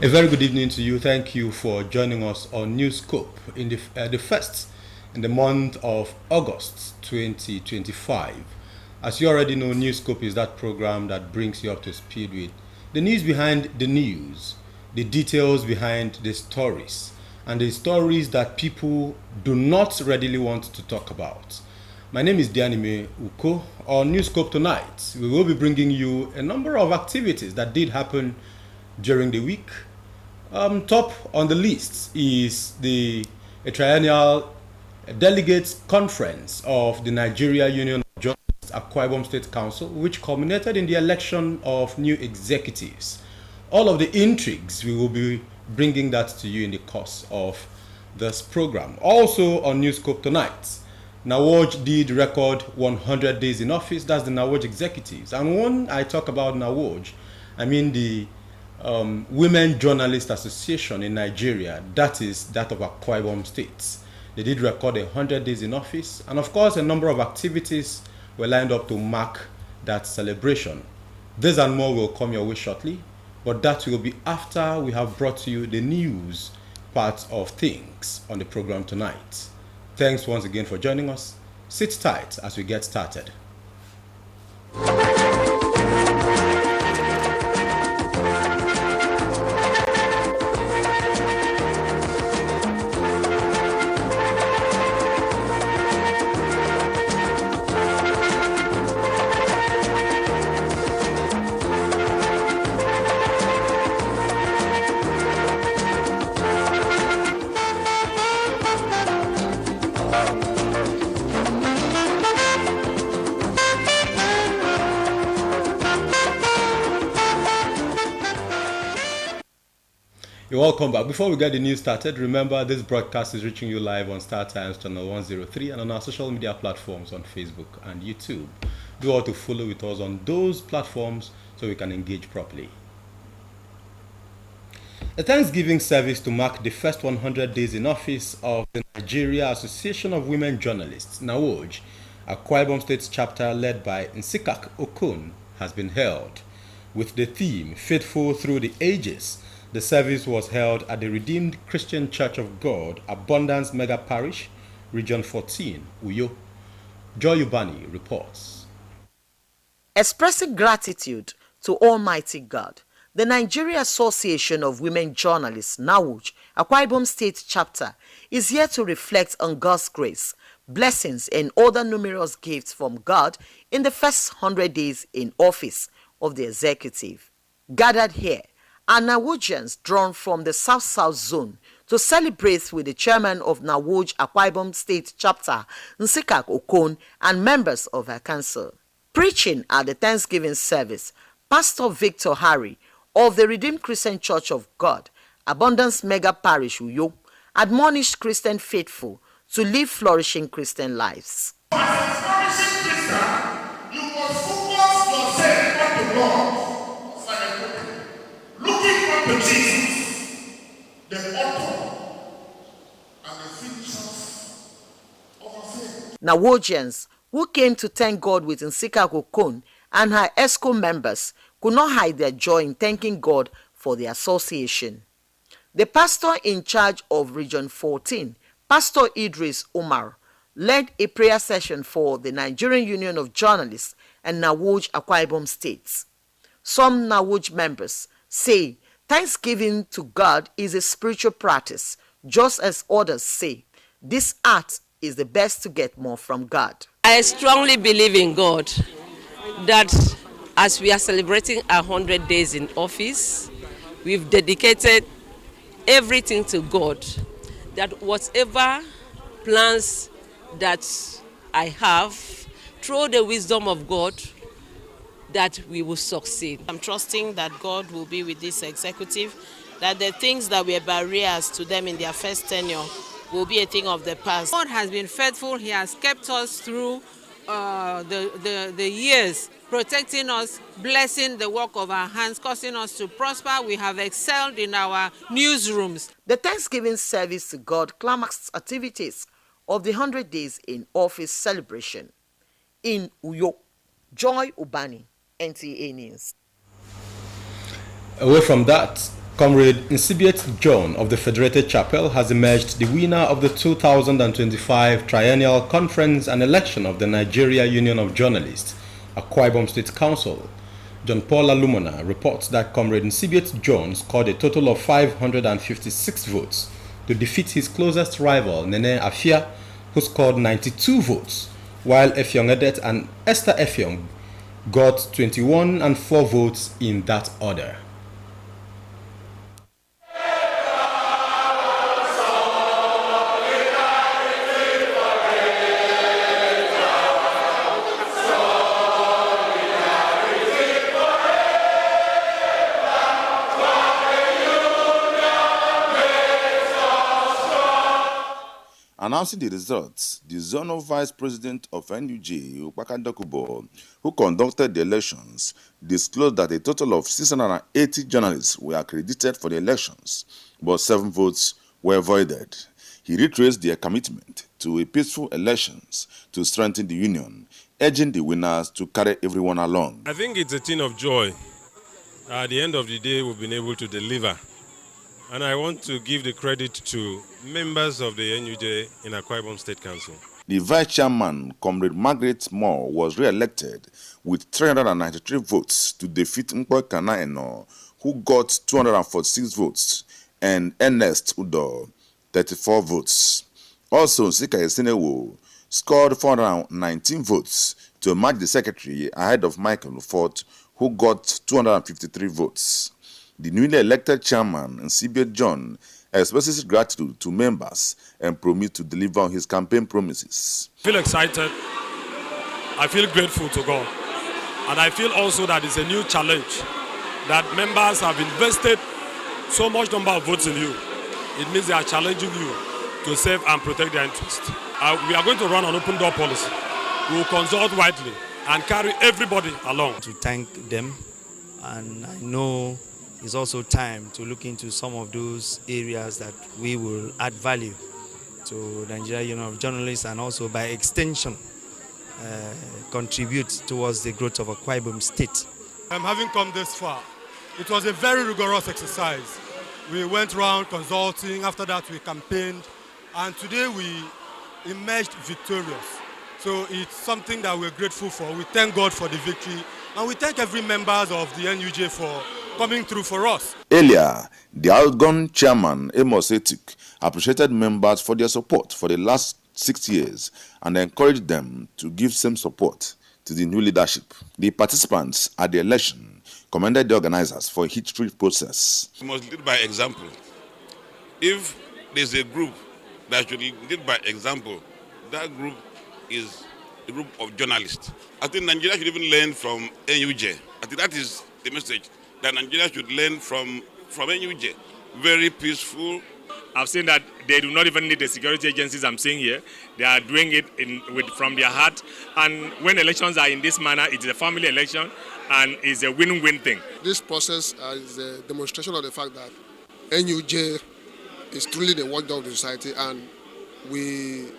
A very good evening to you. Thank you for joining us on Newscope in the first in the month of August 2025. As you already know, Newscope is that program that brings you up to speed with the news behind the news, the details behind the stories, and the stories that people do not readily want to talk about. My name is Dianime Uko. On Newscope tonight, we will be bringing you a number of activities that did happen during the week. Top on the list is a triennial delegates conference of the Nigeria Union of Journalists Akwa Ibom State Council, which culminated in the election of new executives. All of the intrigues, we will be bringing that to you in the course of this program. Also on Newscope tonight, Nawoj did record 100 days in office. That's the Nawoj executives. And when I talk about Nawoj, I mean the Women Journalists Association in Nigeria, that is that of Akwa Ibom State. They did record 100 days in office, and of course a number of activities were lined up to mark that celebration. This and more will come your way shortly, but that will be after we have brought to you the news part of things on the program tonight. Thanks once again for joining us. Sit tight as we get started. You're welcome back. Before we get the news started, remember this broadcast is reaching you live on Star Times channel 103 and on our social media platforms on Facebook and YouTube. Do all to follow with us on those platforms so we can engage properly. A Thanksgiving service to mark the first 100 days in office of the Nigeria Association of Women Journalists, NAWOJ, Akwa Ibom State chapter led by Nsikak Okun, has been held. With the theme, Faithful Through the Ages, the service was held at the Redeemed Christian Church of God, Abundance Mega Parish, Region 14, Uyo. Joy Ubani reports. Expressing gratitude to Almighty God, the Nigeria Association of Women Journalists, NAWOJ, Akwa Ibom State Chapter, is here to reflect on God's grace, blessings, and other numerous gifts from God in the first 100 days in office of the executive. Gathered here are Nawojans drawn from the South-South zone to celebrate with the chairman of NAWOJ Akwa Ibom State Chapter, Nsikak Okon, and members of her council. Preaching at the Thanksgiving service, Pastor Victor Harry of the Redeemed Christian Church of God, Abundance Mega Parish, Uyo, admonished Christian faithful to live flourishing Christian lives. As a flourishing Christian, you must focus yourself on the Lord. Looking unto Jesus, the author and the finishers of our faith. Nawojans, who came to thank God with Nsikak Okon and her ESCO members, could not hide their joy in thanking God for the association. The pastor in charge of Region 14, Pastor Idris Umar, led a prayer session for the Nigerian Union of Journalists and NAWOJ Akwa Ibom States. Some NAWOJ members say thanksgiving to God is a spiritual practice, just as others say this art is the best to get more from God. I strongly believe in God that as we are celebrating 100 days in office, we've dedicated everything to God, that whatever plans that I have, through the wisdom of God, that we will succeed. I'm trusting that God will be with this executive, that the things that were barriers to them in their first tenure will be a thing of the past. God has been faithful. He has kept us through the years, protecting us, blessing the work of our hands, causing us to prosper. We have excelled in our newsrooms. The Thanksgiving service to God climaxed activities of the 100 days in office celebration. In Uyo, Joy Ubani, NTA News. Away from that, Comrade Nsibiet John of the Federated Chapel has emerged the winner of the 2025 Triennial Conference and election of the Nigeria Union of Journalists, Akwa Ibom State Council. John Paul Alumona reports that Comrade Nsibiet John scored a total of 556 votes to defeat his closest rival, Nene Afia, who scored 92 votes, while Effiong Edet and Esther Effiong got 21 and 4 votes in that order. Announcing the results, the zonal vice president of NUJ, Upaka Dokubo, who conducted the elections, disclosed that a total of 680 journalists were accredited for the elections, but 7 votes were voided. He retraced their commitment to a peaceful elections to strengthen the union, urging the winners to carry everyone along. I think it's a thing of joy. At the end of the day, we've been able to deliver. And I want to give the credit to members of the NUJ in Akwa Ibom State Council. The vice chairman, Comrade Margaret Moore, was re-elected with 393 votes to defeat Nkwe Kana Eno, who got 246 votes, and Ernest Udo, 34 votes. Also, Sika Esenewo scored 419 votes to match the secretary ahead of Michael Fort, who got 253 votes. The newly elected chairman, Nsibiet John, expresses gratitude to members and promised to deliver on his campaign promises. I feel excited. I feel grateful to God. And I feel also that it's a new challenge that members have invested so much number of votes in you. It means they are challenging you to save and protect their interests. We are going to run an open door policy. We will consult widely and carry everybody along. To thank them, and I know it's also time to look into some of those areas that we will add value to the Nigeria Union of Journalists, and also by extension contribute towards the growth of Akwa Ibom State. Having come this far, it was a very rigorous exercise. We went around consulting, after that we campaigned, and today we emerged victorious. So it's something that we're grateful for. We thank God for the victory, and we thank every member of the NUJ for coming through for us. Earlier, the outgone chairman, Amos Etik, appreciated members for their support for the last 6 years and encouraged them to give same support to the new leadership. The participants at the election commended the organizers for a hit-free process. We must lead by example. If there's a group that should lead by example, that group is a group of journalists. I think Nigeria should even learn from NUJ. I think that is the message, that Nigeria should learn from NUJ. Very peaceful. I've seen that they do not even need the security agencies I'm seeing here. They are doing it from their heart. And when elections are in this manner, it's a family election and it's a win-win thing. This process is a demonstration of the fact that NUJ is truly the watchdog of the society, and we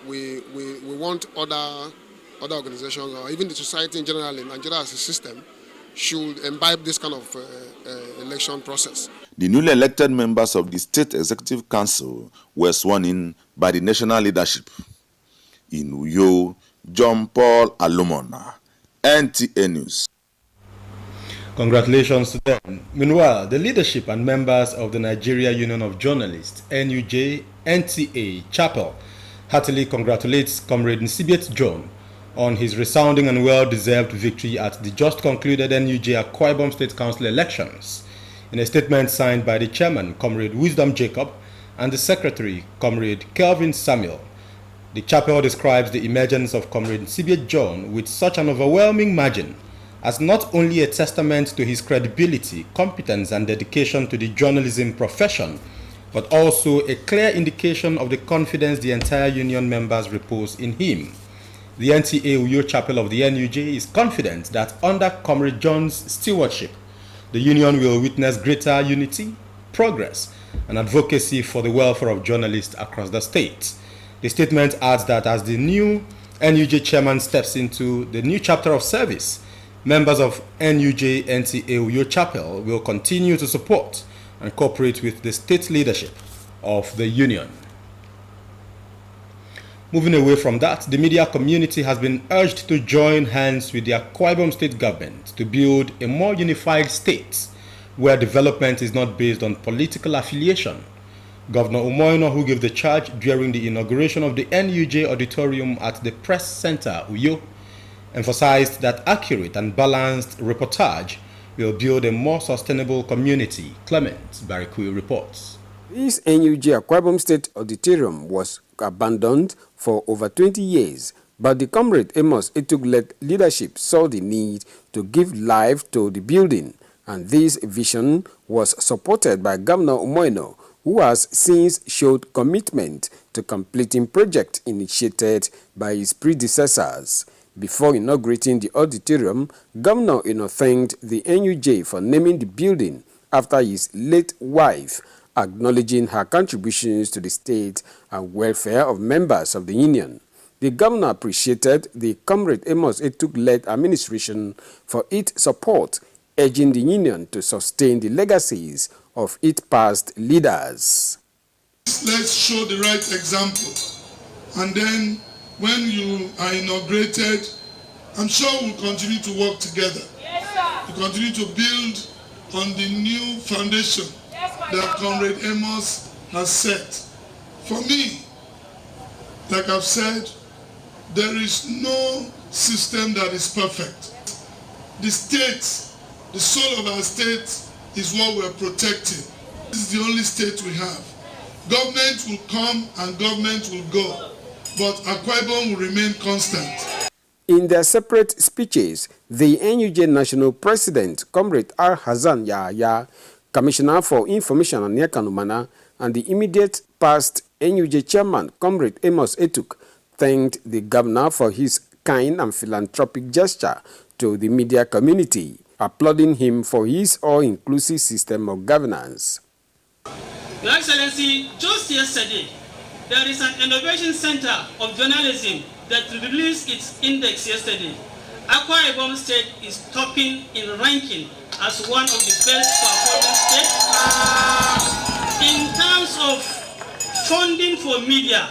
want other organizations, or even the society in general in Nigeria as a system, should imbibe this kind of election process. The newly elected members of the State Executive Council were sworn in by the national leadership. In Uyo, John Paul Alumona, NTA News. Congratulations to them. Meanwhile, the leadership and members of the Nigeria Union of Journalists, NUJ, NTA, Chapel, heartily congratulates Comrade Nsibiet John on his resounding and well-deserved victory at the just concluded NUJ Akwa Ibom State Council elections. In a statement signed by the chairman, Comrade Wisdom Jacob, and the secretary, Comrade Kelvin Samuel, the chapel describes the emergence of Comrade Nsibiet John with such an overwhelming margin as not only a testament to his credibility, competence, and dedication to the journalism profession, but also a clear indication of the confidence the entire union members repose in him. The NTA Uyo Chapel of the NUJ is confident that under Comrade John's stewardship, the union will witness greater unity, progress, and advocacy for the welfare of journalists across the state. The statement adds that as the new NUJ chairman steps into the new chapter of service, members of NUJ NTA Uyo Chapel will continue to support and cooperate with the state leadership of the union. Moving away from that, the media community has been urged to join hands with the Akwa Ibom state government to build a more unified state where development is not based on political affiliation. Governor Umoino, who gave the charge during the inauguration of the NUJ auditorium at the Press Center, Uyo, emphasized that accurate and balanced reportage will build a more sustainable community. Clement Barikui reports. This NUJ Akwa Ibom State Auditorium was abandoned for over 20 years, but the Comrade Amos Etug-led leadership saw the need to give life to the building, and this vision was supported by Governor Umoino, who has since showed commitment to completing projects initiated by his predecessors. Before inaugurating the auditorium, Governor Umoino thanked the NUJ for naming the building after his late wife, acknowledging her contributions to the state and welfare of members of the union. The governor appreciated the Comrade Amos Etug-led administration for its support, urging the union to sustain the legacies of its past leaders. Let's show the right example. And then when you are inaugurated, I'm sure we'll continue to work together. We'll continue to build on the new foundation that Comrade Amos has set. For me, like I've said, there is no system that is perfect. The state, the soul of our state is what we're protecting. This is the only state we have. Government will come and government will go, but Akwa Ibom will remain constant. In their separate speeches, the NUJ National President, Comrade R. Hassan Yahya, Commissioner for Information and Yakanumana, and the immediate past NUJ Chairman, Comrade Amos Etug, thanked the governor for his kind and philanthropic gesture to the media community, applauding him for his all-inclusive system of governance. Your Excellency, just yesterday, there is an innovation center of journalism that released its index yesterday. Akwa Ibom State is topping in ranking as one of the best performing states. In terms of funding for media,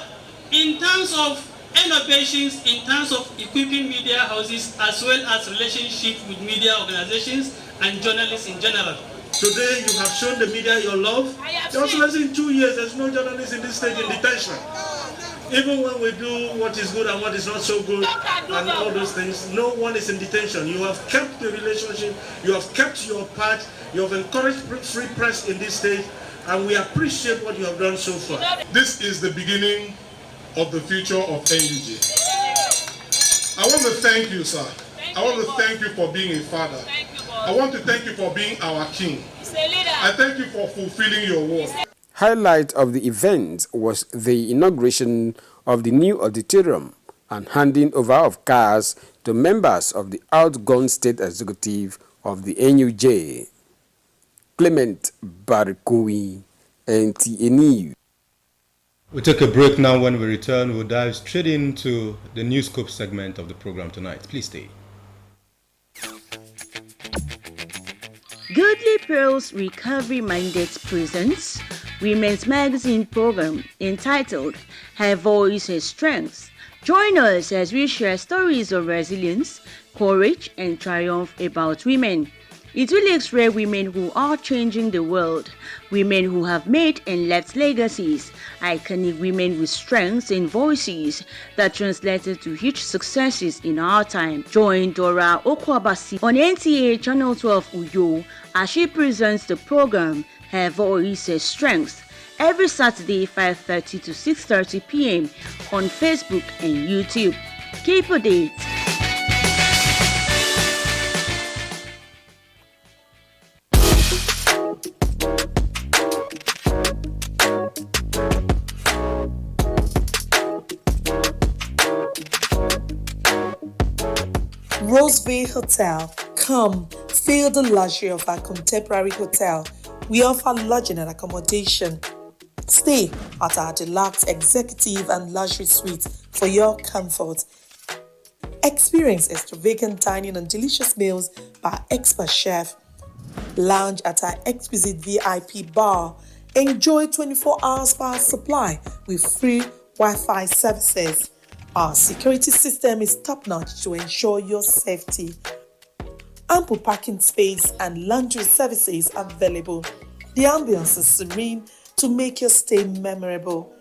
in terms of innovations, in terms of equipping media houses, as well as relationship with media organizations and journalists in general. Today you have shown the media your love. Just less in 2 years, there's no journalist in this state in detention. Even when we do what is good and what is not so good and all those things, no one is in detention. You have kept the relationship, you have kept your part, you have encouraged free press in this state, and we appreciate what you have done so far. This is the beginning of the future of NUJ. I want to thank you, sir. I want to thank you for being a father. I want to thank you for being our king. I thank you for fulfilling your word. Highlight of the event was the inauguration of the new auditorium and handing over of cars to members of the outgone state executive of the NUJ. Clement Barikui, NTA News. We'll take a break now. When we return, we'll dive straight into the Newscope segment of the program tonight. Please stay. Goodly Pearls Recovery Mandate presents Women's Magazine program entitled Her Voice Her Strength. Join us as we share stories of resilience, courage, and triumph about women. It will x-ray women who are changing the world, women who have made and left legacies, iconic women with strengths and voices that translated to huge successes in our time. Join Dora Okwabasi on NTA Channel 12 Uyo as she presents the program Her Voice Her Strength every Saturday 5:30 to 6:30 p.m. on Facebook and YouTube. Keep a date. Roseville Hotel. Come, feel the luxury of our contemporary hotel. We offer lodging and accommodation. Stay at our deluxe executive and luxury suite for your comfort. Experience extravagant dining and delicious meals by expert chef. lounge at our exquisite VIP bar, enjoy 24 hours power supply with free Wi-Fi services. Our security system is top-notch to ensure your safety. Ample parking space and laundry services available. The ambience is serene to make your stay memorable.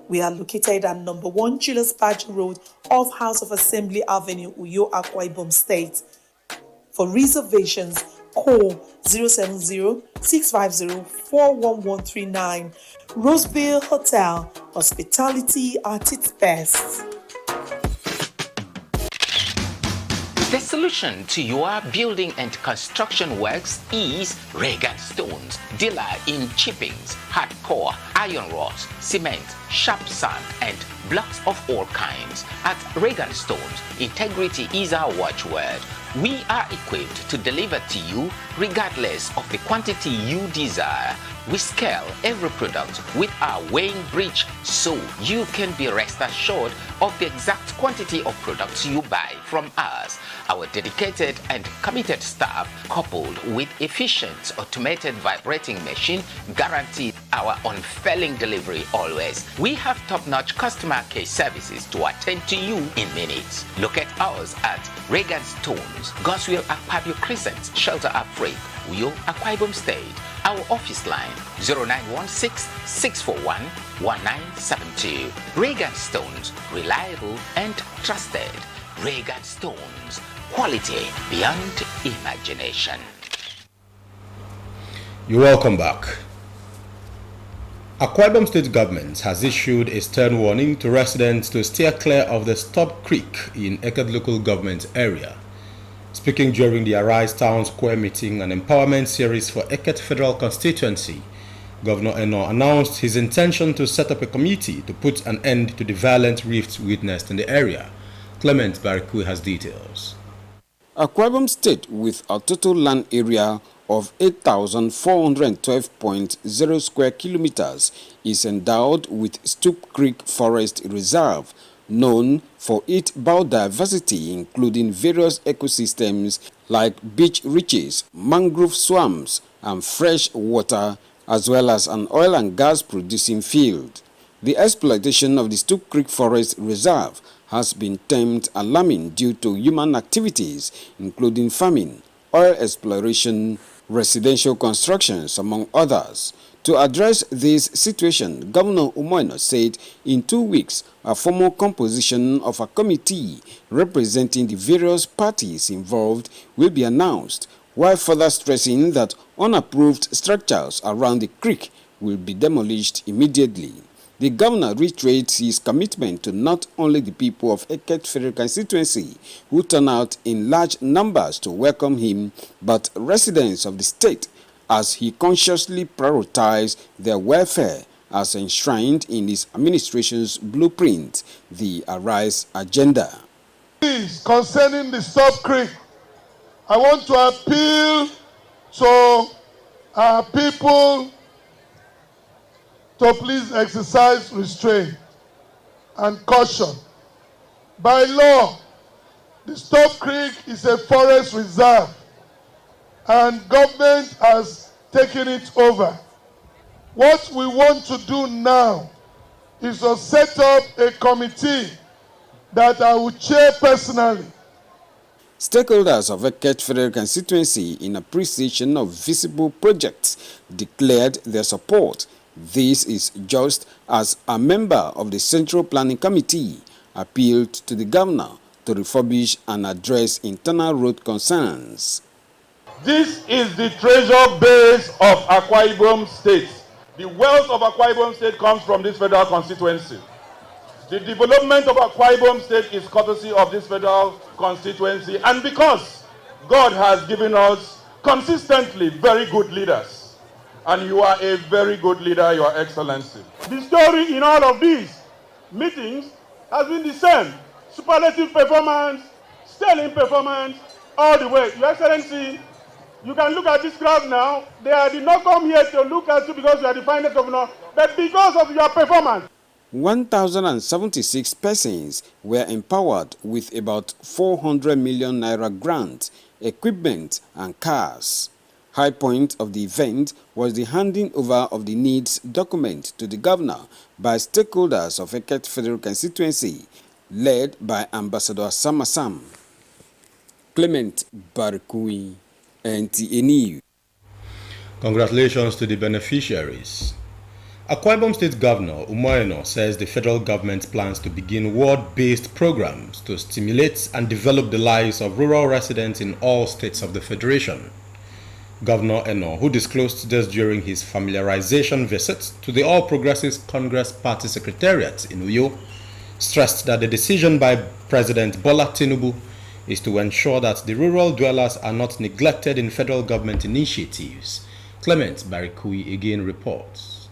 We are located at number 1 Julius Baji Road off House of Assembly Avenue, Uyo, Akwa Ibom State. For reservations, call 070-650-41139. Roseville Hotel, hospitality at its best. The solution to your building and construction works is Regan Stones, dealer in chippings, hardcore, iron rods, cement, sharp sand, and blocks of all kinds. At Regan Stones, integrity is our watchword. We are equipped to deliver to you regardless of the quantity you desire. We scale every product with our weighing bridge so you can be rest assured of the exact quantity of products you buy from us. Our dedicated and committed staff, coupled with efficient automated vibrating machine, guarantee our unfailing delivery always. We have top-notch customer care services to attend to you in minutes. Locate us at Regan Stones, Goswell Akpabio Crescent, Shelter Afraid, Uyo, Akwa Ibom State. Our office line 0916-641-1972. Regan Stones, reliable and trusted. Regan Stones, quality beyond imagination. You're welcome back. Akwa Ibom State government has issued a stern warning to residents to steer clear of the Stop Creek in Eket local government area. Speaking during the Arise Town Square meeting and empowerment series for Eket Federal Constituency, Governor Eno announced his intention to set up a committee to put an end to the violent rifts witnessed in the area. Clement Bariku has details. Akwa Ibom State, with a total land area of 8,412.0 square kilometers, is endowed with Stoop Creek Forest Reserve, known for its biodiversity, including various ecosystems like beach reaches, mangrove swamps, and fresh water, as well as an oil and gas producing field. The exploitation of the Stoop Creek Forest Reserve has been termed alarming due to human activities, including farming, oil exploration, residential constructions, among others. To address this situation, Governor Umoino said in 2 weeks, a formal composition of a committee representing the various parties involved will be announced, while further stressing that unapproved structures around the creek will be demolished immediately. The governor reiterates his commitment to not only the people of Eket Federal Constituency who turn out in large numbers to welcome him, but residents of the state, as he consciously prioritized their welfare as enshrined in his administration's blueprint, the Arise Agenda. Please, concerning the Stop Creek, I want to appeal to our people to please exercise restraint and caution. By law, the Stop Creek is a forest reserve and government has taken it over. What we want to do now is to set up a committee that I will chair personally. Stakeholders of Eket Federal Constituency, in appreciation of visible projects, declared their support. This is just as a member of the Central Planning Committee appealed to the governor to refurbish and address internal road concerns. This is the treasure base of Akwa Ibom State. The wealth of Akwa Ibom State comes from this federal constituency. The development of Akwa Ibom State is courtesy of this federal constituency, and because God has given us consistently very good leaders. And you are a very good leader, Your Excellency. The story in all of these meetings has been the same. Superlative performance, sterling performance, all the way. Your Excellency, you can look at this crowd now. They did not come here to look at you because you are the finest governor, but because of your performance. 1,076 persons were empowered with about 400 million naira grants, equipment, and cars. High point of the event was the handing over of the needs document to the governor by stakeholders of Eket Federal Constituency, led by Ambassador Sam Assam. Clement Barkui, NTA. Congratulations to the beneficiaries. Akwa Ibom State Governor Umoeno says the federal government plans to begin ward-based programs to stimulate and develop the lives of rural residents in all states of the federation. Governor Eno, who disclosed this during his familiarization visit to the All Progressives Congress Party Secretariat in Uyo, stressed that the decision by President Bola Tinubu is to ensure that the rural dwellers are not neglected in federal government initiatives. Clement Barikui again reports.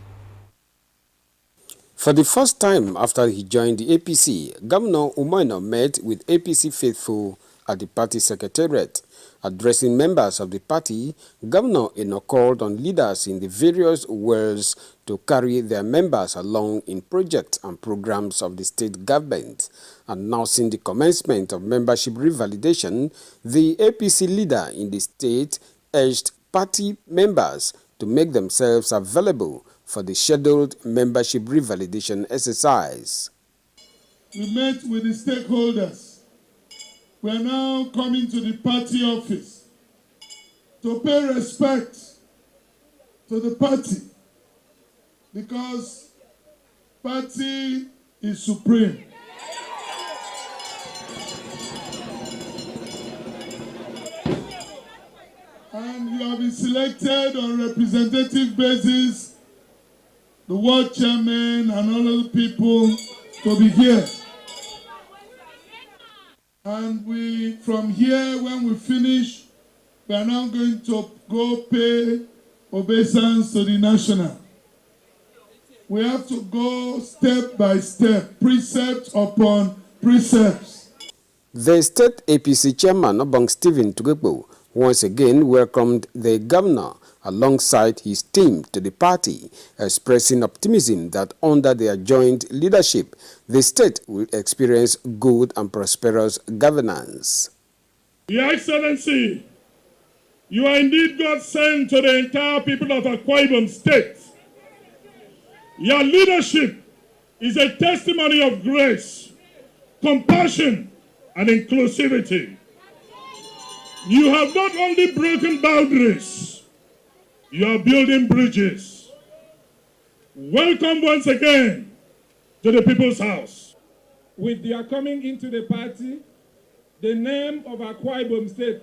For the first time after he joined the APC, Governor Umoeno met with APC faithful at the party secretariat. Addressing members of the party, Governor Eno called on leaders in the various worlds to carry their members along in projects and programs of the state government. Announcing the commencement of membership revalidation, the APC leader in the state urged party members to make themselves available for the scheduled membership revalidation exercise. We met with the stakeholders. We are now coming to the party office to pay respect to the party because party is supreme. And you have been selected on representative basis, the ward chairman and all other people to be here. And from here, when we finish, we are now going to go pay obeisance to the national. We have to go step by step, precept upon precepts. The state APC chairman, Obong Stephen Tugekbo, once again welcomed the governor alongside his team to the party, expressing optimism that under their joint leadership, the state will experience good and prosperous governance. Your Excellency, you are indeed God sent to the entire people of Akwa Ibom State. Your leadership is a testimony of grace, compassion, and inclusivity. You have not only broken boundaries, you are building bridges. Welcome once again to the People's House. With their coming into the party, the name of Akwa Ibom State,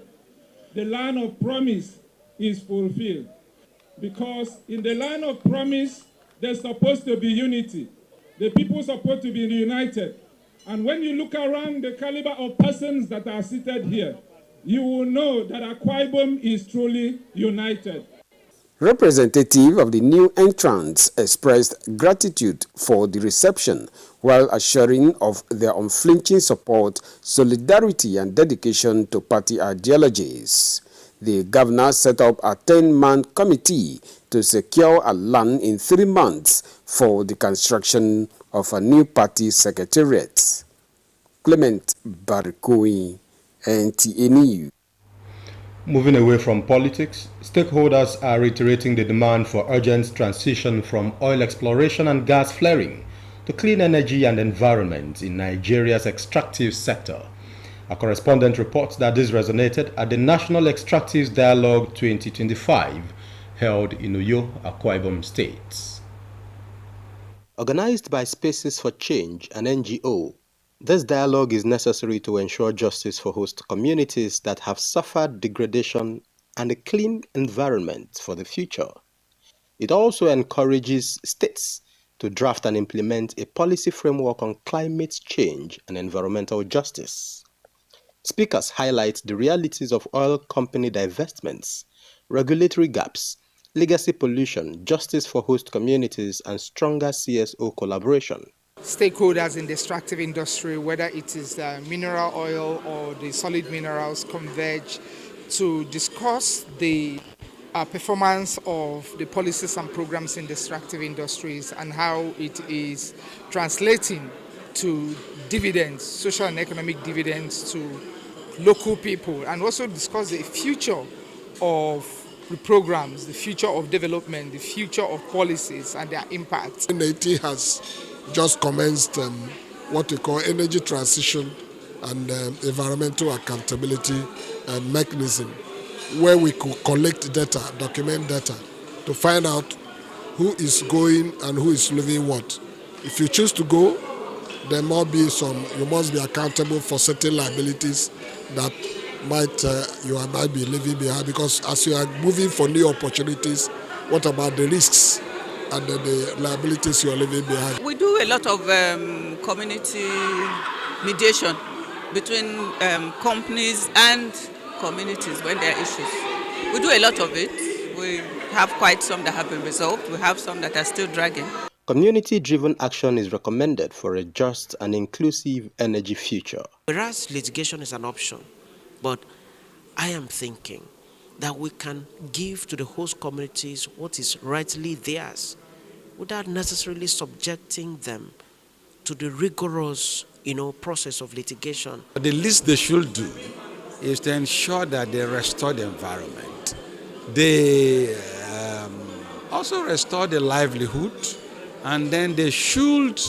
the land of promise, is fulfilled. Because in the land of promise, there's supposed to be unity. The people are supposed to be united. And when you look around the caliber of persons that are seated here, you will know that Akwa Ibom is truly united. Representative of the new entrants expressed gratitude for the reception while assuring of their unflinching support, solidarity and dedication to party ideologies. The governor set up a 10-man committee to secure a land in 3 months for the construction of a new party secretariat. Clement Barikui, NTA. Moving away from politics, stakeholders are reiterating the demand for urgent transition from oil exploration and gas flaring to clean energy and environment in Nigeria's extractive sector. A correspondent reports that this resonated at the National Extractives Dialogue 2025 held in Uyo, Akwa Ibom State. Organized by Spaces for Change, an NGO, this dialogue is necessary to ensure justice for host communities that have suffered degradation and a clean environment for the future. It also encourages states to draft and implement a policy framework on climate change and environmental justice. Speakers highlight the realities of oil company divestments, regulatory gaps, legacy pollution, justice for host communities, and stronger CSO collaboration. Stakeholders in the extractive industry, whether it is mineral oil or the solid minerals, converge to discuss the performance of the policies and programs in the extractive industries and how it is translating to dividends, social and economic dividends to local people, and also discuss the future of programs, the future of development, the future of policies and their impact. NAT has just commenced what we call energy transition and environmental accountability mechanism, where we could collect data, document data, to find out who is going and who is leaving what. If you choose to go, there must be you must be accountable for certain liabilities that you might be leaving behind, because as you are moving for new opportunities, what about the risks and the liabilities you are leaving behind? We do a lot of community mediation between companies and communities when there are issues. We do a lot of it. We have quite some that have been resolved. We have some that are still dragging. Community-driven action is recommended for a just and inclusive energy future. Whereas litigation is an option, but I am thinking that we can give to the host communities what is rightly theirs without necessarily subjecting them to the rigorous, process of litigation. The least they should do is to ensure that they restore the environment. They also restore the livelihood, and then they should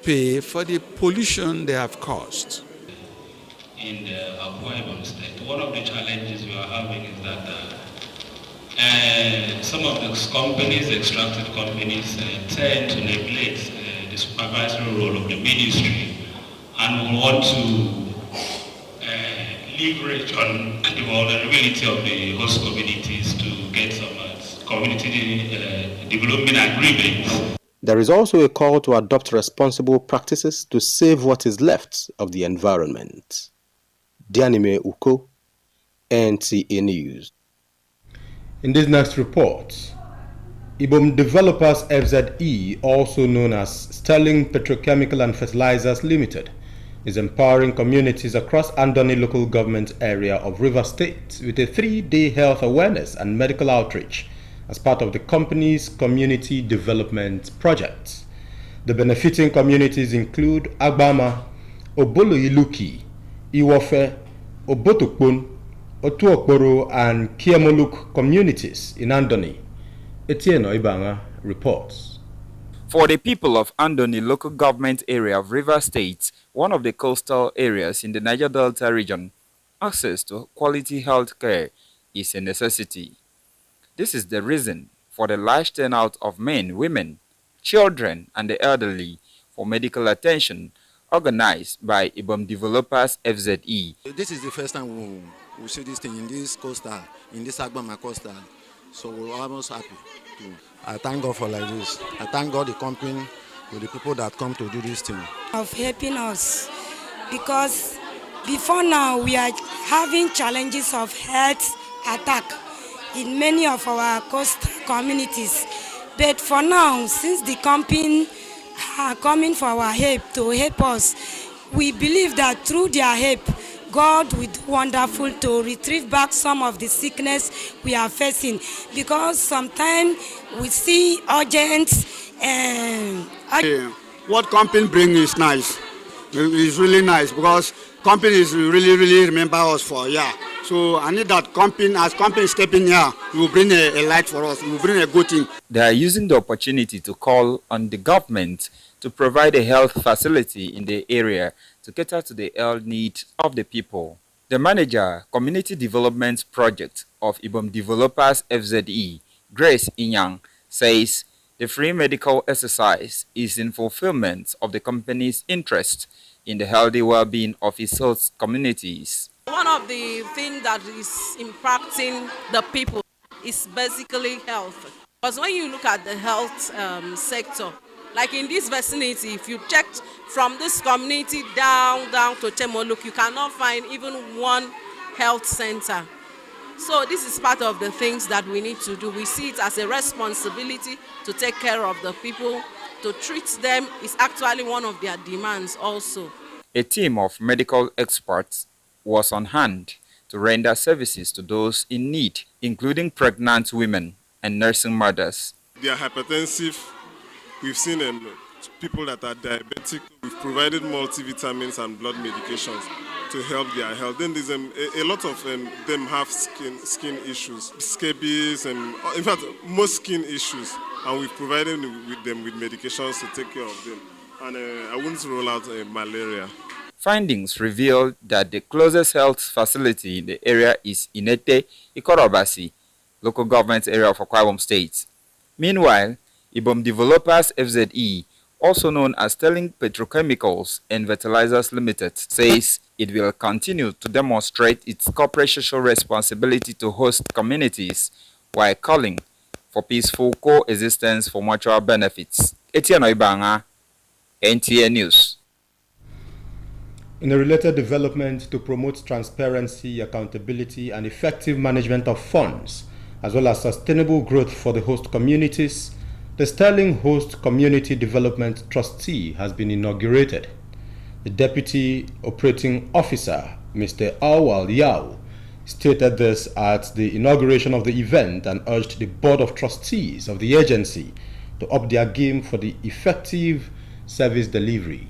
pay for the pollution they have caused. In the Akwa Ibom State, one of the challenges we are having is that some of the companies, extracted companies, tend to neglect the supervisory role of the ministry and want to leverage on the vulnerability of the host communities to get some community development agreements. There is also a call to adopt responsible practices to save what is left of the environment. Dianime Uko, NTA News. In this next report, Ibom Developers FZE, also known as Sterling Petrochemical and Fertilizers Limited, is empowering communities across Andoni local government area of Rivers State with a 3-day health awareness and medical outreach as part of the company's community development project. The benefiting communities include Agbama, Oboloiluki, Iwofe, Obotokpon, Otuokporo, and Kiemoluk communities in Andoni. Etienne Oibanga reports. For the people of Andoni local government area of Rivers State, one of the coastal areas in the Niger Delta region, access to quality health care is a necessity. This is the reason for the large turnout of men, women, children, and the elderly for medical attention organized by Ibom Developers FZE. This is the first time we see this thing in this coastal, in this Agbama coastal. So we're almost happy. I thank God for like this. I thank God the company with the people that come to do this thing. Of helping us, because before now we are having challenges of health attack in many of our coastal communities. But for now, since the company are coming for our help to help us, we believe that through their help, God will do wonderful to retrieve back some of the sickness we are facing. Because sometimes we see urgent and... what company bring is nice. It's really nice because companies really remember us for So I need that company, as company stepping here, we will bring a light for us. We will bring a good thing. They are using the opportunity to call on the government to provide a health facility in the area to cater to the health needs of the people. The manager, Community Development Project of Ibom Developers FZE, Grace Inyang, says the free medical exercise is in fulfillment of the company's interest in the healthy well-being of its host communities. One of the things that is impacting the people is basically health. Because when you look at the health sector, like in this vicinity, if you checked from this community down to Temoluk, you cannot find even one health center. So this is part of the things that we need to do. We see it as a responsibility to take care of the people, to treat them is actually one of their demands also. A team of medical experts was on hand to render services to those in need, including pregnant women and nursing mothers. They are hypertensive. We've seen people that are diabetic. We've provided multivitamins and blood medications. to help their health. Then there's a lot of them have skin issues, scabies, and in fact, most skin issues. And we've provided them with medications to take care of them. And I wouldn't rule out malaria. Findings revealed that the closest health facility in the area is Inete, Ikorobasi, local government area of Akwa Ibom State. Meanwhile, Ibom Developers FZE, also known as Sterling Petrochemicals and Fertilizers Limited, says it will continue to demonstrate its corporate social responsibility to host communities while calling for peaceful coexistence for mutual benefits. Etienne Oibanga, NTA News. In a related development to promote transparency, accountability, and effective management of funds, as well as sustainable growth for the host communities, the Sterling Host Community Development Trustee has been inaugurated. The Deputy Operating Officer, Mr. Awal Yao, stated this at the inauguration of the event and urged the Board of Trustees of the agency to up their game for the effective service delivery.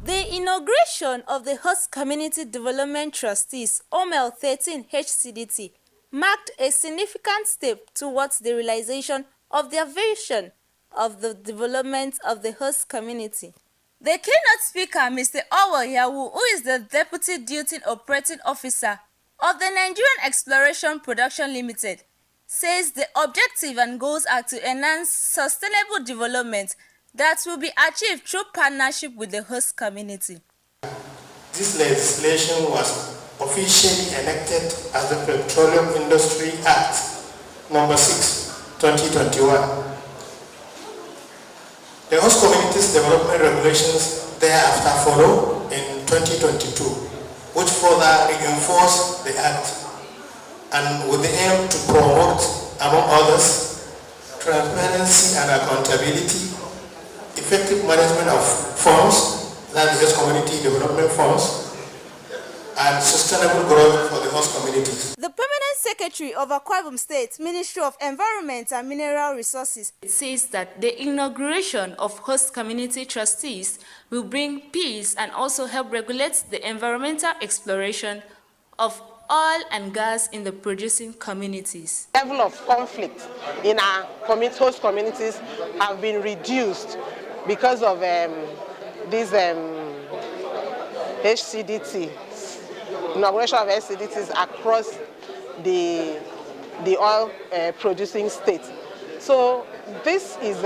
The inauguration of the Host Community Development Trustees, OMEL 13 HCDT, marked a significant step towards the realization of their vision of the development of the host community. The keynote speaker, Mr. Awal Yawu, who is the Deputy Duty Operating Officer of the Nigerian Exploration Production Limited, says the objective and goals are to enhance sustainable development that will be achieved through partnership with the host community. This legislation was officially enacted as the Petroleum Industry Act No. 6, 2021. The host communities development regulations thereafter follow in 2022, which further reinforce the act and with the aim to promote, among others, transparency and accountability, effective management of funds, that is community development funds, and sustainable growth for the host communities. The Permanent Secretary of Akwa Ibom State Ministry of Environment and Mineral Resources says that the inauguration of host community trustees will bring peace and also help regulate the environmental exploration of oil and gas in the producing communities. Level of conflict in our host communities have been reduced because of this HCDT, inauguration of HCDTs across the oil producing states. So this is,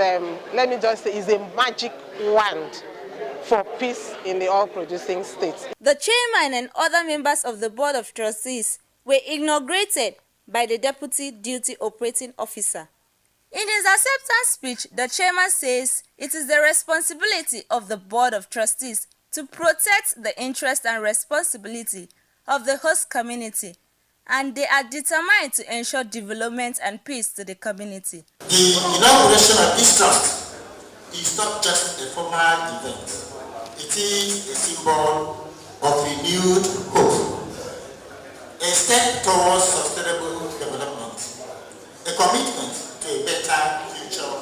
let me just say, is a magic wand for peace in the oil producing states. The chairman and other members of the Board of Trustees were inaugurated by the Deputy Duty Operating Officer. In his acceptance speech, the chairman says it is the responsibility of the Board of Trustees to protect the interest and responsibility of the host community, and they are determined to ensure development and peace to the community. The inauguration of this trust is not just a formal event. It is a symbol of renewed hope, a step towards sustainable development, a commitment to a better future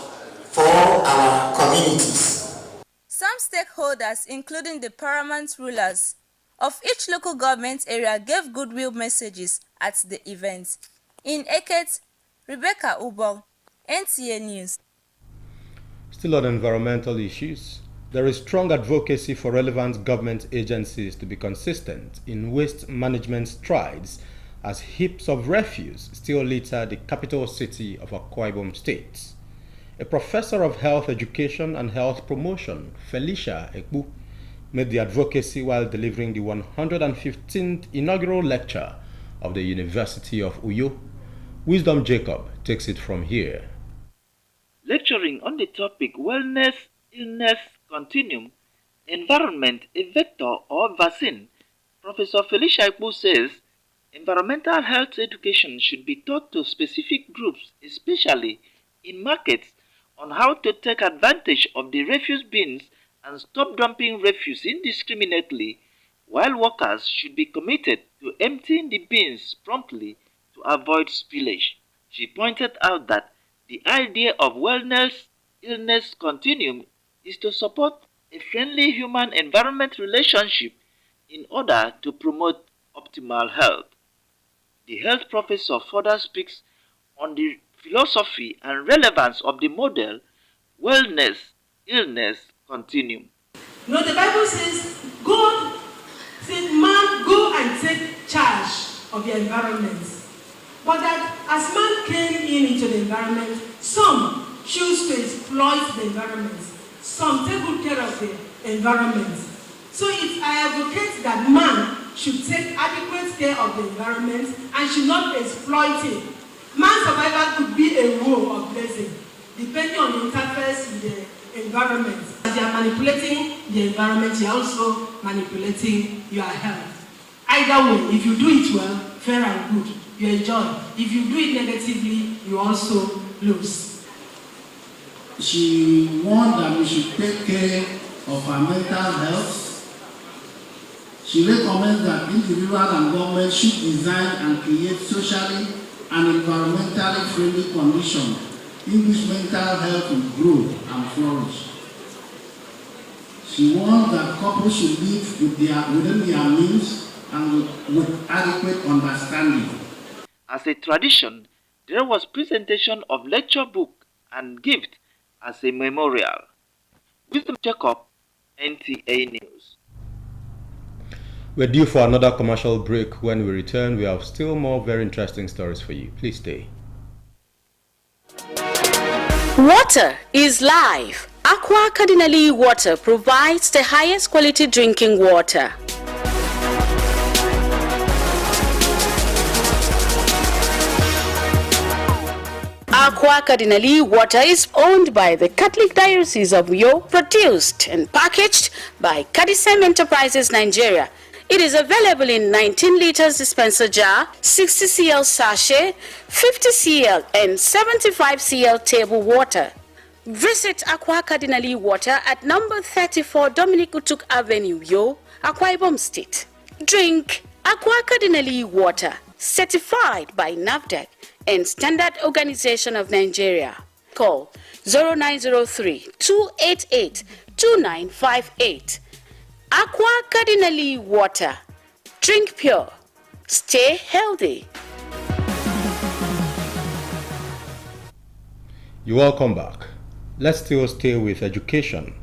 for our communities. Some stakeholders, including the paramount rulers of each local government area, gave goodwill messages at the event. In Eket, Rebecca Ubong, NTA News. Still on environmental issues, there is strong advocacy for relevant government agencies to be consistent in waste management strides as heaps of refuse still litter the capital city of Akwa Ibom State. A professor of health education and health promotion, Felicia Ekbu, made the advocacy while delivering the 115th inaugural lecture of the University of Uyo. Wisdom Jacob takes it from here. Lecturing on the topic Wellness, Illness Continuum, Environment, a Vector or Vaccine, Professor Felicia Ekbu says environmental health education should be taught to specific groups, especially in markets, on how to take advantage of the refuse bins and stop dumping refuse indiscriminately, while workers should be committed to emptying the bins promptly to avoid spillage. She pointed out that the idea of wellness-illness continuum is to support a friendly human-environment relationship in order to promote optimal health. The health professor further speaks on the philosophy and relevance of the model wellness-illness continuum. You know, the Bible says, God said, man, go and take charge of your environment. But that as man came into the environment, some choose to exploit the environment. Some take good care of the environment. So I advocate that man should take adequate care of the environment and should not exploit it. Man's survival could be a woe or blessing, depending on the interface with the environment. As you are manipulating the environment, you are also manipulating your health. Either way, if you do it well, fair and good, you enjoy. If you do it negatively, you also lose. She warned that we should take care of our mental health. She recommends that individuals and government should design and create socially and environmentally friendly conditions in which mental health will grow and flourish. She warns that couples should live within their means and with adequate understanding. As a tradition, there was presentation of lecture book and gift as a memorial. Wisdom Jacob, NTA News. We're due for another commercial break. When we return, we have still more very interesting stories for you. Please stay. Water is life. Aqua Cardinali Water provides the highest quality drinking water. Aqua Cardinali Water is owned by the Catholic Diocese of Uyo, produced and packaged by Cadisem Enterprises Nigeria. It is available in 19 liters dispenser jar, 60 cl sachet, 50 cl and 75 cl table water. Visit Aqua Cardinali Water at number 34 Dominic Utuk Avenue, Uyo, Akwa Ibom State. Drink Aqua Cardinali Water, certified by NAFDAC and Standard Organization of Nigeria. Call 0903-288-2958. Aqua Cardinali Water. Drink pure. Stay healthy. You're welcome back. Let's still stay with education.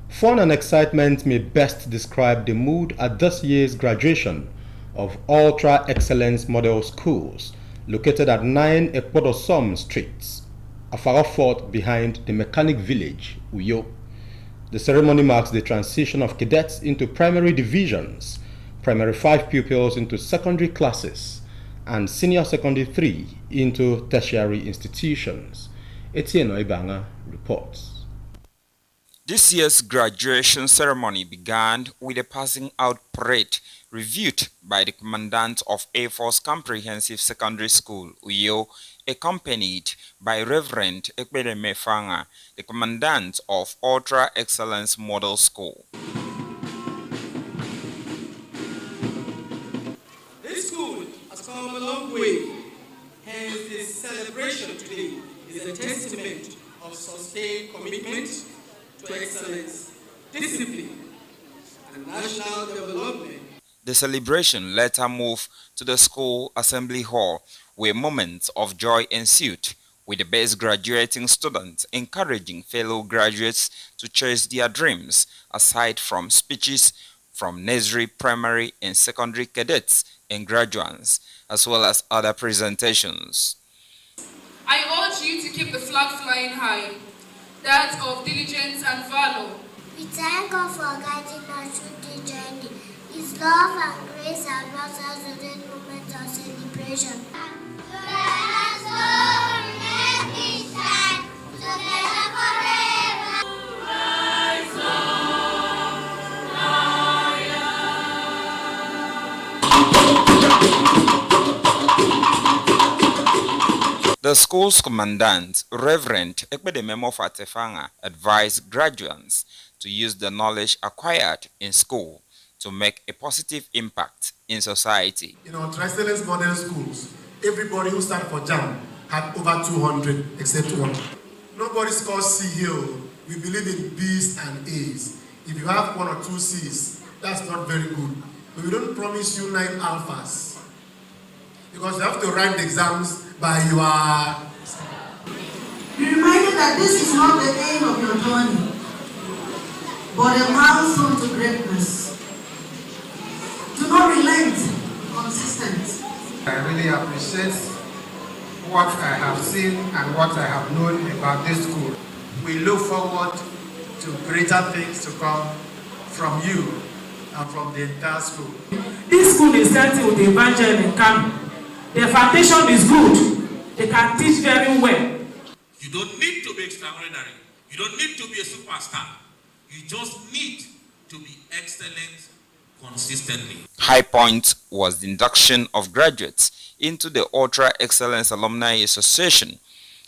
Fun and excitement may best describe the mood at this year's graduation of Ultra Excellence Model Schools located at 9 Ekpodosom Street, Afara Fort behind the Mechanic Village, Uyo. The ceremony marks the transition of cadets into primary divisions, primary 5 pupils into secondary classes, and senior secondary 3 into tertiary institutions. Etienne Oibanga reports. This year's graduation ceremony began with a passing out parade reviewed by the commandant of Air Force Comprehensive Secondary School, Uyo, accompanied by Reverend Ekpedeme Fanga, the commandant of Ultra Excellence Model School. This school has come a long way, hence this celebration today is a testament of sustained commitment to excellence, discipline, and national development. The celebration later moved to the school assembly hall, where moments of joy ensued, with the best graduating students encouraging fellow graduates to chase their dreams, aside from speeches from nursery, primary, and secondary cadets and graduates, as well as other presentations. I urge you to keep the flag flying high, that of diligence and valor. We thank God for guiding us through the journey. His love and grace have brought us to this moment of celebration. The school's commandant, Reverend Ekpedeme Fatefanga, advised graduates to use the knowledge acquired in school to make a positive impact in society. In our Tri-Excellence model schools, everybody who started for JAM had over 200 except one. Nobody scores C here. We believe in B's and A's. If you have 1 or 2 C's, that's not very good. we don't promise you 9 alphas. Because you have to write the exams by your... Be reminded that this is not the aim of your journey, but a milestone to greatness. Do not relent, consistent. I really appreciate what I have seen and what I have known about this school. We look forward to greater things to come from you and from the entire school. This school is starting with the evangel in Kano. Their foundation is good. They can teach very well. You don't need to be extraordinary. You don't need to be a superstar. You just need to be excellent consistently. High point was the induction of graduates into the Ultra Excellence Alumni Association,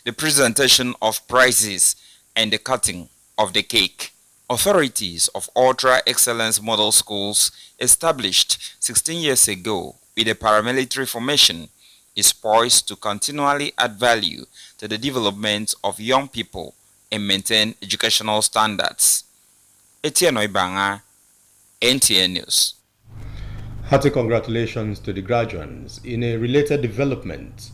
the presentation of prizes, and the cutting of the cake. Authorities of Ultra Excellence Model Schools, established 16 years ago with a paramilitary formation, is poised to continually add value to the development of young people and maintain educational standards. Etienne Oibanga, NTN News. Hearty congratulations to the graduates. In a related development,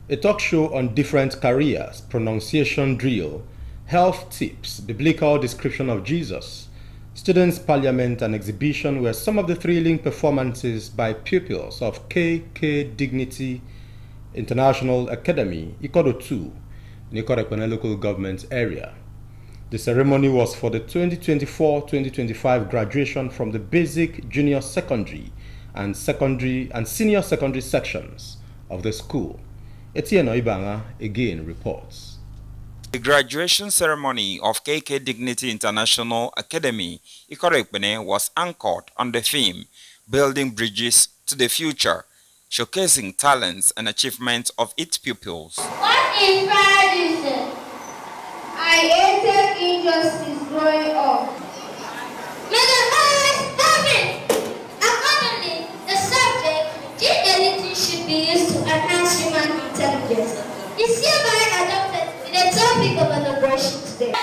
a talk show on different careers, pronunciation drill, health tips, biblical description of Jesus, students' parliament and exhibition were some of the thrilling performances by pupils of KK Dignity International Academy, Ikodo 2, in Ikorekpene local government area. The ceremony was for the 2024-2025 graduation from the basic, junior secondary and senior secondary sections of the school. Etienne Oibanga again reports. The graduation ceremony of KK Dignity International Academy, Ikorekpene, was anchored on the theme, Building Bridges to the Future, showcasing talents and achievements of its pupils. What inspired you? I hated injustice growing up. May the highest stop it! Accordingly, the subject, gene editing should be used to enhance human intelligence. Is hereby adopted with the topic of celebration today.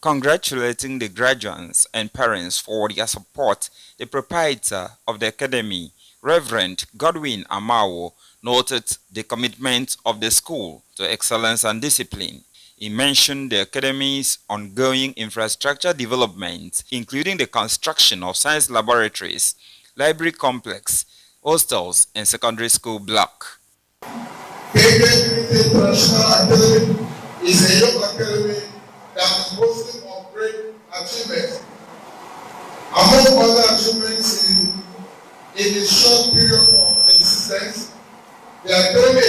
Congratulating the graduates and parents for their support, the proprietor of the academy, Reverend Godwin Amawo, noted the commitment of the school to excellence and discipline. He mentioned the academy's ongoing infrastructure development, including the construction of science laboratories, library complex, hostels, and secondary school block. KK International Academy is a young academy that is boasting of great achievements. Among other achievements in its short period of existence, the academy